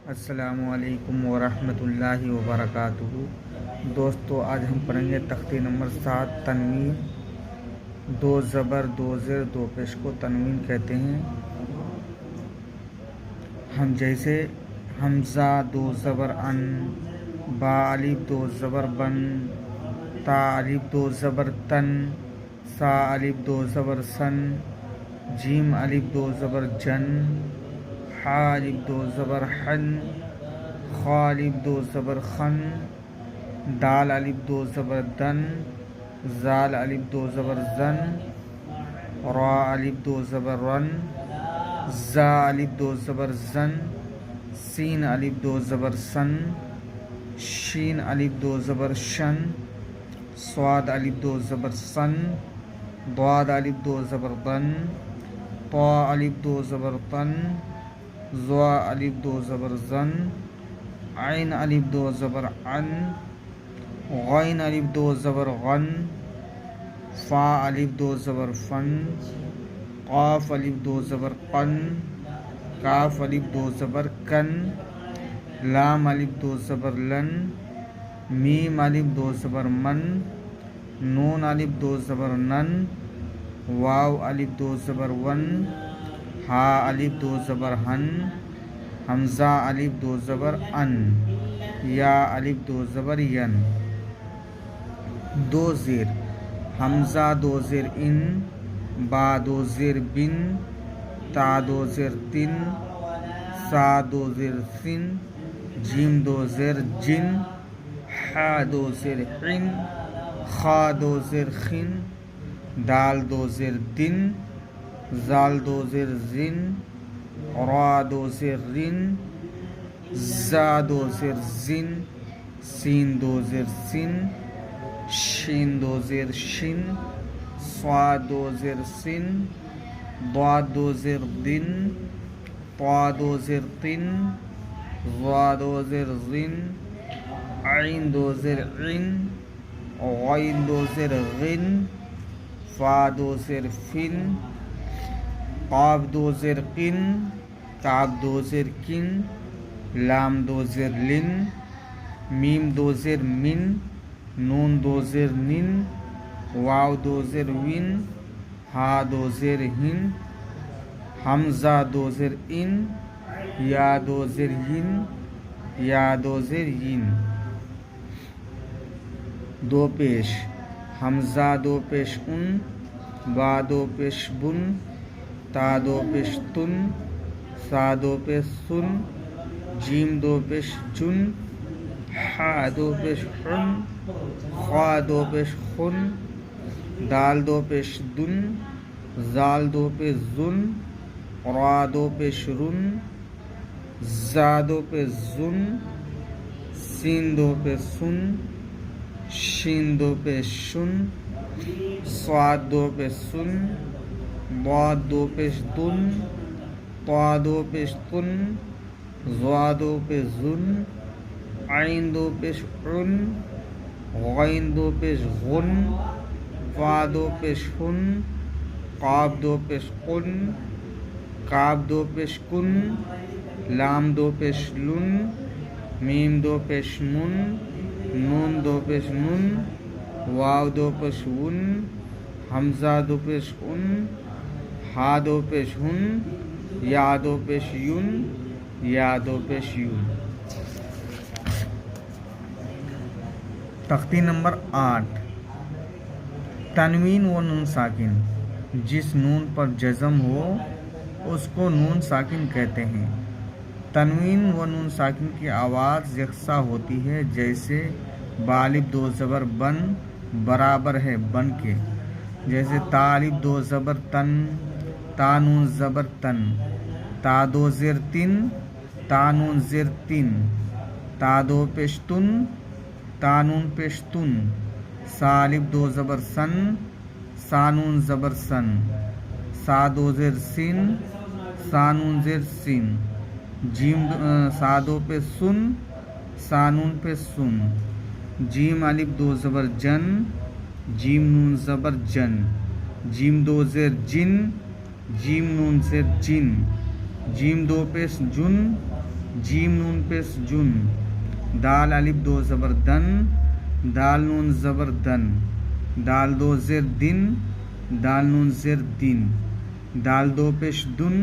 السلام علیکم ورحمۃ اللہ وبرکاتہ۔ دوستو، آج ہم پڑھیں گے تختی نمبر 7 تنوین۔ دو زبر دو زیر دو پیش کو تنوین کہتے ہیں۔ ہم جیسے حمزہ دو زبر ان، با الف دو زبر بن، تا الف دو زبر تن، سا الف دو زبر سن، جیم الف دو زبر جن، حا الف دو زبر حن، خا الف دو زبر خن، دال الف دو زبر دن، زال الف دو زبر زن، را الف دو زبر رن، زا الف دو زبر زن، سین الف دو زبر سن، شین الف دو زبر شن، صاد الف دو زبر سن، ضاد الف دو زبر ضن، طا الف دو زبر طن، ظا الف دو زبر زن، عین الف دو زبر عن، غین الف دو زبر غن، فا الف دو زبر فن، قاف الف دو زبر قن، کاف الف دو زبر کن، لام الف دو زبر لن، میم الف دو زبر من، نون الف دو زبر نن، واو الف دو زبر ون، ہا الف دو زبر ہن، حمزہ الف دو زبر ان، یا الف دو زبر ین۔ دو زیر حمزہ دو زیر ان، با دو زیر بن، تا دو زیر تن، سا دو زیر سن، جیم دو زیر جن، حا دو زیر حن، خا دو زیر خن، دال دو زیر دن، زال دو زیر زن، را دو زیر رن، زا دو زیر زن، سین دو زیر سن، شین دو زیر شن، صاد دو زیر سن، ضاد دو زیر دن، طا دو زیر طن، ظا دو زیر زن، عین دو زیر عن، غین دو زیر غن، فا دو زیر فن، قاف دو زیر قن، کاف دو زیر کن، لام دو زیر لن، میم دو زیر من، نون دو زیر نن، واو دو زیر ون، ہا دو زیر ہن، حمزہ دو زیر ان، یا دو زیر ین، یا دو زیر ین۔ دو پیش حمزہ دو پیش ان، با دو پیش بن، تا دو پیش تن، سا دو پیش سن، جیم دو پیش جن، حا دو پیش حن، خا دو پیش خن، دال دو پیش دن، زال دو پیش زن، را دو پیش رن، زا دو پیش زن، سین دو پیش سن، شین دو پیش شن، صاد دو پیش سن، ضاد دو پیش دن، طا دو پیش طن، ظا دو پیش زن، عین دو پیش عن، غین دو پیش غن، فا دو پیش ہن، قاف دو پیش قن، کاف دو پیش کن، لام دو پیش لن، میم دو پیش من، نون دو پیش نن، واو دو پیش ون، حمزہ دو پیش ان، ہا دو پیش ہن، یا دو پیش یون، یا دو پیش یون۔ تختی نمبر 8 تنوین و نون ساکن۔ جس نون پر جزم ہو اس کو نون ساکن کہتے ہیں۔ تنوین و نون ساکن کی آواز یکساں ہوتی ہے، جیسے با الف دو زبر بن برابر ہے بن کے، جیسے تا الف دو زبر تن، تا نون زبر تن، تا دو زیر تن، تا نون زیر تن، تا دو پیش تن، تا نون پیش تن، سا الف دو زبر سن، سا نون زبر سن، سا دو زیر سین، سا نون زیر سین، جیم سا دو پہ سن، سا نون پہ سن، جیم الف دو زبر جن، جیم نون زبر جن، جیم دو زیر جن، جیم نون زیر جن، جیم دو پیش جن، جیم نون پیش جن، دال الف دو زبر دن، دال نون زبر دن، دال دو زیر دن، دال نون زیر دن، دال دو پیش دن،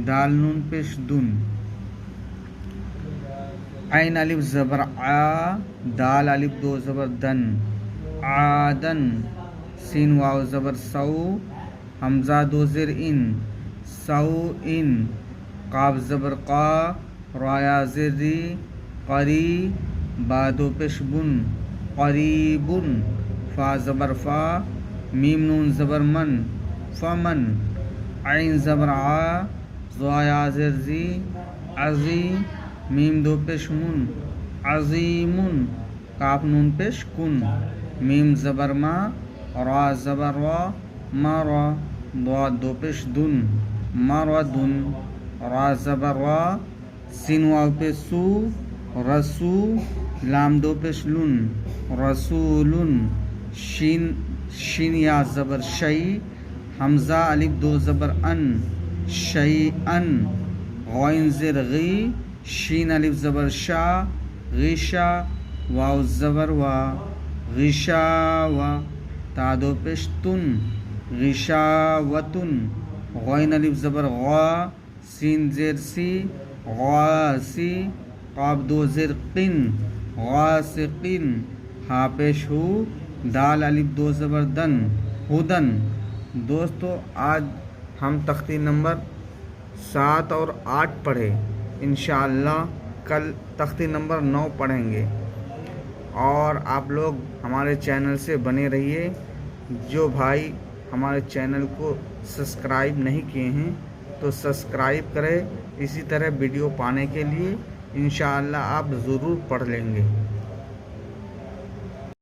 دال نون پیش دن، عین الف زبر آ، دال الف دو زبر دن، عادن، سین واو زبر سو، حمزہ دو زیر ان، سو ان، قاف زبر قا، رایا زیر ری، قری، با دو پیش بن، قریبن، فا زبر فا، میم نون زبر من، فمن، عین زبر آ، زایا زیر زی، عزی، میم دو پیش من، عظیمن، کاف نون پیش کن، میم زبر ما، را زبر را، مرا، ضاد دو پیش دن، مردن، را زبر را، سین واو پیش سو، رسو، لام دو پیش لن، رسولن، شین یا زبر شی، حمزہ الف دو زبر ان، شیئن، غین زیر غی، شین الف زبر شا، غشا، واو زبر وا، غشاوا، تا دو پیش تن، غشاوتن، غین الف زبر غا، سین زیر سی، غاسی، قاف دو زیر قن، غاسقن، ہا پیش ہو، دال الف دو زبر دن، ہدن۔ دوستو آج ہم تختی نمبر 7 اور 8 پڑھے، انشاءاللہ کل تختی نمبر 9 پڑھیں گے، اور آپ لوگ ہمارے چینل سے بنے رہیے۔ جو بھائی ہمارے چینل کو سبسکرائب نہیں کیے ہیں تو سبسکرائب کریں، اسی طرح ویڈیو پانے کے لیے انشاءاللہ آپ ضرور پڑھ لیں گے۔